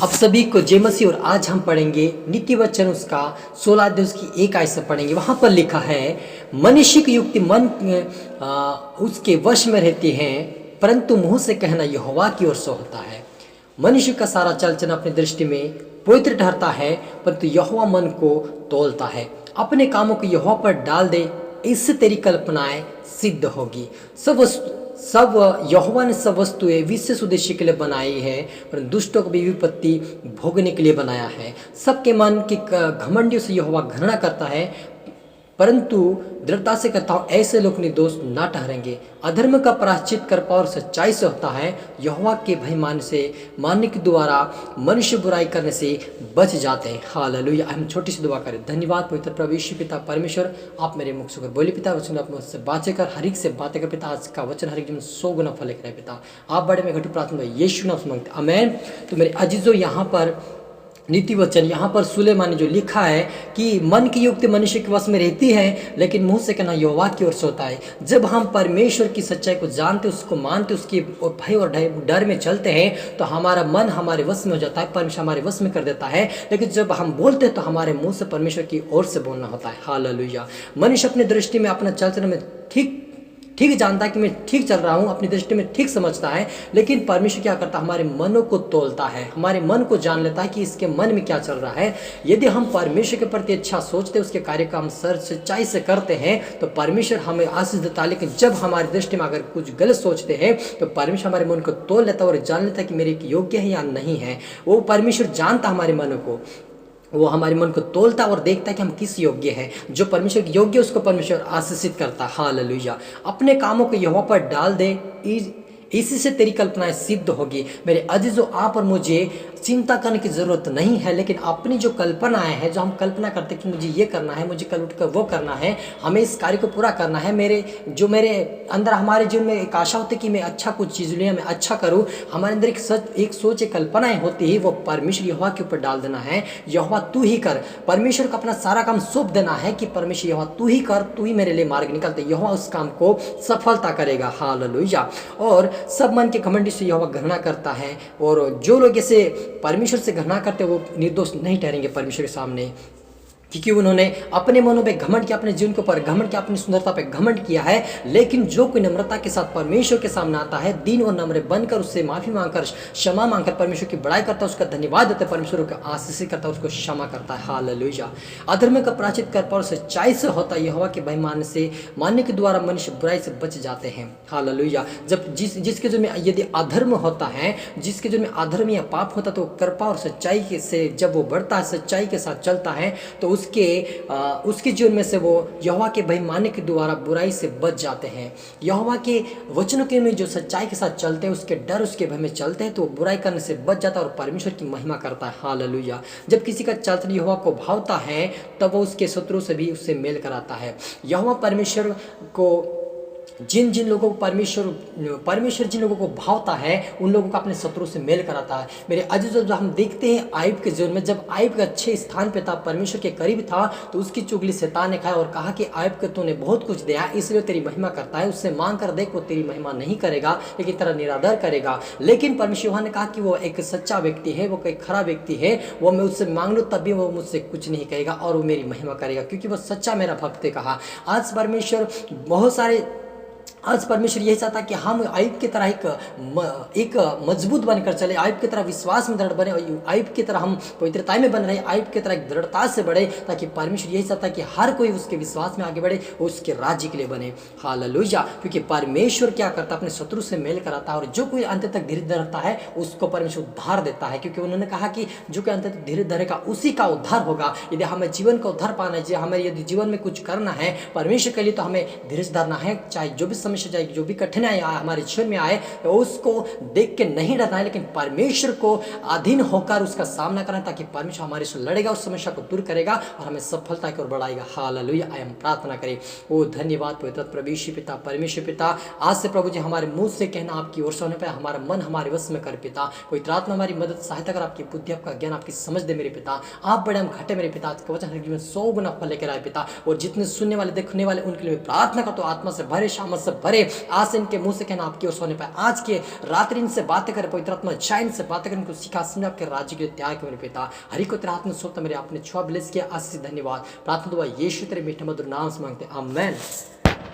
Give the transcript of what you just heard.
आप सभी को जय मसीह। और आज हम पढ़ेंगे नीति वचन उसका 16 अध्याय उसकी 1 आयत से पढ़ेंगे। वहां पर लिखा है, मनुष्य की युक्ति मन उसके वश में रहती है, परंतु मुंह से कहना यहोवा की ओर से होता है। मनुष्य का सारा चल चलन अपनी दृष्टि में पवित्र ठहरता है, परंतु यहोवा मन को तौलता है। अपने कामों को यहोवा पर डाल दे, इससे तेरी कल्पनाएं सिद्ध होगी। सब यहोवा ने सब वस्तुएं विशेष उद्देश्य के लिए बनाई है, पर दुष्टों को भी विपत्ति भोगने के लिए बनाया है। सबके मन की घमंडियों से यहोवा घृणा करता है, परंतु दृढ़ता से कहता हूं ऐसे लोग निर्दोष ना ठहरेंगे। अधर्म का प्रायश्चित कृपा और सच्चाई से होता है। यहोवा के भय मानने के द्वारा मनुष्य बुराई करने से बच जाते हैं। हालेलुया। हम छोटी सी दुआ करें। धन्यवाद पवित्र प्रभु यीशु पिता परमेश्वर, आप मेरे मुख से बोले पिता, वचन आप मुझसे बातें कर, हर एक से बातें कर पिता। आज का वचन हर एक जीवन 100 गुना फल करे पिता। आप बड़े में घटू प्रार्थना यीशु नाम से मांगते आमीन। तो मेरे अजीजों, यहाँ पर नीति वचन यहाँ पर सुलेमान ने जो लिखा है कि मन की युक्ति मनुष्य के वश में रहती है, लेकिन मुंह से कहना यहोवा की ओर से होता है। जब हम परमेश्वर की सच्चाई को जानते, उसको मानते, उसके भय और डर में चलते हैं, तो हमारा मन हमारे वश में हो जाता है, परमेश्वर हमारे वश में कर देता है। लेकिन जब हम बोलते हैं तो हमारे मुंह से परमेश्वर की ओर से बोलना होता है। हालेलुया। मनुष्य अपनी दृष्टि में, अपना चल चलन में ठीक जानता है कि मैं ठीक चल रहा हूँ, अपनी दृष्टि में ठीक समझता है, लेकिन परमेश्वर क्या करता है, हमारे मनों को तोलता है, हमारे मन को जान लेता है कि इसके मन में क्या चल रहा है। यदि हम परमेश्वर के प्रति अच्छा सोचते, उसके कार्य का हम सच्चाई से करते हैं, तो परमेश्वर हमें आशीष देता है। लेकिन जब हमारी दृष्टि में अगर कुछ गलत सोचते हैं, तो परमेश्वर हमारे मन को तोल लेता है और जान लेता है कि मेरे योग्य है या नहीं है। वो परमेश्वर जानता हमारे मनों को, वो हमारे मन को तोलता और देखता है कि हम किस योग्य हैं। जो परमेश्वर योग्य उसको परमेश्वर आशीषित करता है। हालेलुया। अपने कामों को यहोवा पर डाल दे, इसी से तेरी कल्पनाएं सिद्ध होगी। मेरे अजीजों, आप और मुझे चिंता करने की जरूरत नहीं है, लेकिन अपनी जो कल्पनाएं हैं, जो हम कल्पना करते हैं कि मुझे ये करना है, मुझे कल उठकर वो करना है, हमें इस कार्य को पूरा करना है, मेरे अंदर हमारे जीवन में एक आशा होती है कि मैं अच्छा कुछ चीज़ लूँ, मैं अच्छा करूँ। हमारे अंदर एक सोच, एक कल्पनाएं होती है, वो परमेश्वर यहोवा के ऊपर डाल देना है। यहोवा तू ही कर। परमेश्वर को अपना सारा काम सौंप देना है कि परमेश्वर यहोवा तू ही कर, तू ही मेरे लिए मार्ग निकालते। यहोवा उस काम को सफलता करेगा। हालेलुया। और सब मन के घमंडी से यहोवा घृणा करता है, और जो लोग ऐसे परमेश्वर से घृणा करते वो निर्दोष नहीं ठहरेंगे परमेश्वर के सामने, क्योंकि उन्होंने अपने मनों पे घमंड किया, अपने जीवन के ऊपर घमंड किया, अपनी सुंदरता पे घमंड किया है। लेकिन जो कोई नम्रता के साथ परमेश्वर के सामने आता है, दीन और नम्र बनकर उससे माफी मांगकर, क्षमा मांगकर परमेश्वर की बड़ाई करता है, उसका धन्यवाद देता है, परमेश्वर को आशीष करता है, उसको क्षमा करता है। हालेलुया। अधर्म का प्रायश्चित कर और सच्चाई से होता है। यहोवा के भय मानने के द्वारा मनुष्य बुराई से बच जाते हैं। हालेलुया। जब जिसके जो में यदि अधर्म होता है, जिसके जो में अधर्म या पाप होता है, तो कृपा और सच्चाई से जब वो बढ़ता है, सच्चाई के साथ चलता है, तो उसके जीवन में से वो यहोवा के भय मानने के द्वारा बुराई से बच जाते हैं। यहोवा के वचनों के में जो सच्चाई के साथ चलते हैं, उसके डर, उसके भय में चलते हैं, तो बुराई करने से बच जाता है और परमेश्वर की महिमा करता है। हालेलुया। जब किसी का चरित्र यहोवा को भावता है, तब वो उसके शत्रु से भी उससे मेल कराता है। यहोवा परमेश्वर को जिन लोगों को परमेश्वर जिन लोगों को भावता है, उन लोगों को अपने शत्रु से मेल कराता है। मेरे अजीजों, जब हम देखते हैं आयुब के जीवन में, जब आयुब का अच्छे स्थान पे था, परमेश्वर के करीब था, तो उसकी चुगली शैतान ने खाया और कहा कि आयुब को तूने बहुत कुछ दिया, इसलिए तेरी महिमा करता है, उससे मांग कर देख, वो तेरी महिमा नहीं करेगा, लेकिन तेरा निरादर करेगा। लेकिन परमेश्वर ने कहा कि वो एक सच्चा व्यक्ति है, वो कोई खरा व्यक्ति है, वो मैं उससे मांग लूँ तब भी वो मुझसे कुछ नहीं कहेगा और वो मेरी महिमा करेगा, क्योंकि वो सच्चा मेरा भक्त है। कहा आज परमेश्वर यही चाहता कि हम आयुब की तरह एक मजबूत बनकर चले, आयुब की तरह विश्वास में दृढ़ बने, आयुब की तरह हम पवित्रता में बन रहे, आयुब की तरह दृढ़ता से बढ़े, ताकि परमेश्वर यही चाहता कि हर कोई उसके विश्वास में आगे बढ़े, उसके राज्य के लिए बने। हालेलुया। क्योंकि परमेश्वर क्या करता है, अपने शत्रु से मेल कराता है, और जो कोई अंत तक धीरे धरता है उसको परमेश्वर उद्धार देता है, क्योंकि उन्होंने कहा कि जो कोई अंत तक धीरे धरेगा उसी का उद्धार होगा। यदि हमें जीवन का उद्धार पाना है, हमें यदि जीवन में कुछ करना है परमेश्वर के लिए, तो हमें धीरज धरना है। चाहे जो भी समस्या जाएगी, जो भी कठिनाई हमारे जीवन में आए, तो उसको देख के नहीं डरना है, लेकिन परमेश्वर को अधीन होकर उसका सामना करना, ताकि परमेश्वर हमारे से लड़ेगा, उस समस्या को दूर करेगा और हमें सफलता की ओर बढ़ाएगा। हालेलुया। आइए हम प्रार्थना करें। ओ धन्यवाद पवित्र प्रभु यीशु पिता, परमेश्वर पिता, आज से प्रभु जी हमारे मुंह से कहना आपकी ओर से होने पाए, हमारा मन हमारे वश में कर पिता। पवित्र आत्मा हमारी मदद सहायता कर, आपकी बुद्धि, आपका ज्ञान, आपकी समझ दे मेरे पिता। आप बड़े हम घटे मेरे पिता, आपका वचन हर जीवन 100 गुना फल लेकर आए पिता। और जितने सुनने वाले, देखने वाले, उनके लिए प्रार्थना कर, तो आत्मा से भरे, सामर्थ से भरे, आज से इनके मुंह से कहना आपकी ओर सोने पाए, आज के रात्रि इनसे बातें करें, पवित्र आत्मा चैन से बातें करें, इनको सिखा समझा आपके राज्य के लिए तैयार किया मेरे पिता। हरि को तेरा आत्मा सोता मेरे आपने छुआ ब्लेस किया, आशीष धन्यवाद। प्रार्थना दुआ यीशु तेरे मीठे मधुर नाम से मांगते हैं, आमेन।